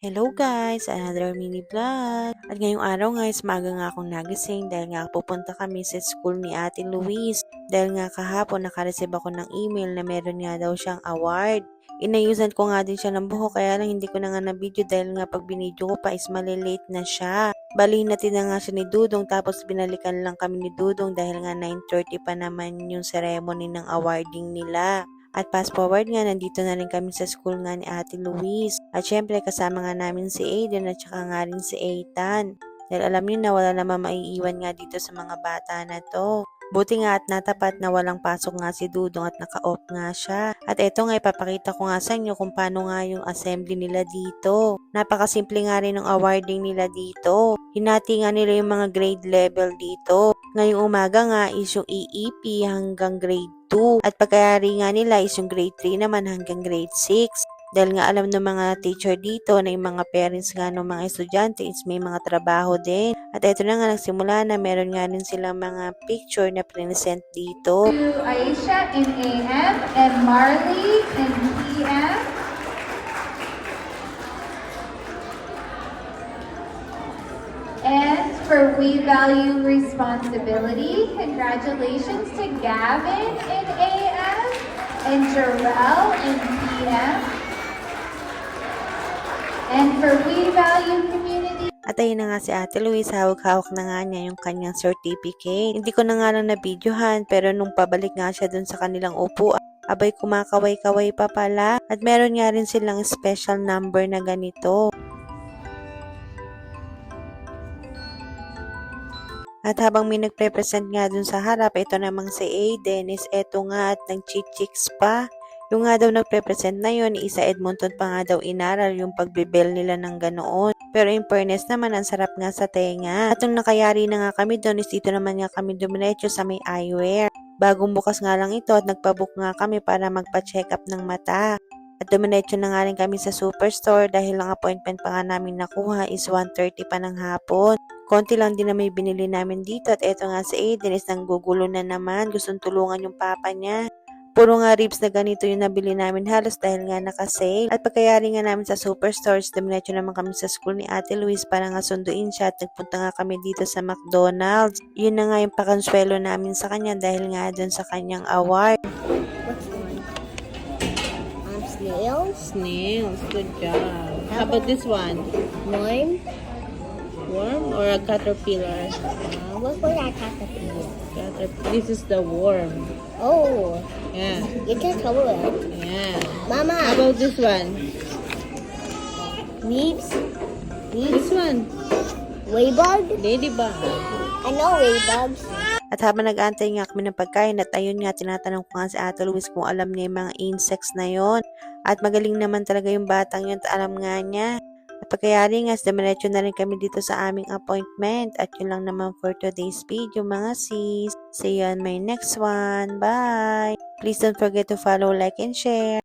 Hello guys! Another mini vlog. At ngayong araw guys, maaga nga akong nagising dahil nga pupunta kami sa school ni Ate Luis. Dahil nga kahapon nakareceive ako ng email na meron nga daw siyang award. Inayusan ko nga din siya ng buhok kaya lang hindi ko na nga na-video dahil nga pag binidyo ko pa is malilate na siya. Bali natin na nga siya ni Dudong tapos binalikan lang kami ni Dudong dahil nga 9:30 pa naman yung ceremony ng awarding nila. At fast forward nga, nandito na rin kami sa school nga ni Ate Luis. At syempre, kasama nga namin si Aiden at saka nga rin si Ethan. Dahil alam niyo na wala naman maiiwan nga dito sa mga bata na to. Buti nga at natapat na walang pasok nga si Dudong at naka-off nga siya. At eto nga, ipapakita ko nga sa inyo kung paano nga yung assembly nila dito. Napakasimple nga rin ng awarding nila dito. Hinati nga nila yung mga grade level dito. Ngayong umaga nga is yung EEP hanggang grade 2. At pagkayari nga nila is yung grade 3 naman hanggang grade 6. Dahil nga alam ng mga teacher dito na yung mga parents nga ng mga estudyante is may mga trabaho din. At eto na nga nagsimula na meron nga rin silang mga picture na present dito. To Aisha in AM and Marley in PM. And for We Value Responsibility, congratulations to Gavin in AM and Jarrell in PM. And for We Value Community. At ayun na nga si Ate Luis, hawak-hawak na nga niya yung kanyang certificate. Hindi ko na nga lang na-videohan pero nung pabalik nga siya dun sa kanilang upuan, abay kumakaway-kaway pa pala. At meron nga rin silang special number na ganito. At habang may nagpre-present nga dun sa harap, ito namang si Aiden is eto nga at nag-chichicks pa. Yung nga daw nagpre-present na yun, isa Edmonton pa nga daw inaral yung pagbibel nila ng ganoon. Pero in fairness naman, ang sarap nga sa tenga. At nung nakayari na nga kami doon, is dito naman nga kami dumiretso sa may eyewear. Bagong bukas nga lang ito at nagpabook nga kami para magpa-check up ng mata. At dumiretso na nga rin kami sa superstore dahil ang appointment pa nga namin nakuha is 1:30 pa ng hapon. Konti lang din na may binili namin dito at eto nga si Aiden is nanggugulo na naman. Gustong tulungan yung papa niya. Puro nga ribs na ganito yung nabili namin halos dahil nga naka-sale. At pagkayari nga namin sa superstores, dumiretso naman kami sa school ni Ate Luis para nga sunduin siya at nagpunta nga kami dito sa McDonald's. Yun na nga yung pakonsuelo namin sa kanya dahil nga dun sa kanyang award. Snails. Snails, good job. How about this one? Worm. Worm or a caterpillar? What was that caterpillar? This is the worm. Oh, Yeah, you can cover it. yeah. How Mama, about this one? weeds. This one, Ladybug. ladybug. I know ladybugs. At habang nag-aantay nga kami ng pagkain at ayun nga tinatanong ko nga si Ate Luis kung alam niya yung mga insects na yon. At magaling naman talaga yung batang yun at alam nga niya. At pagkayari nga, dumiretso na rin kami dito sa aming appointment. At yun lang naman for today's video mga sis. See you on my next one. Bye! Please don't forget to follow, like, and share.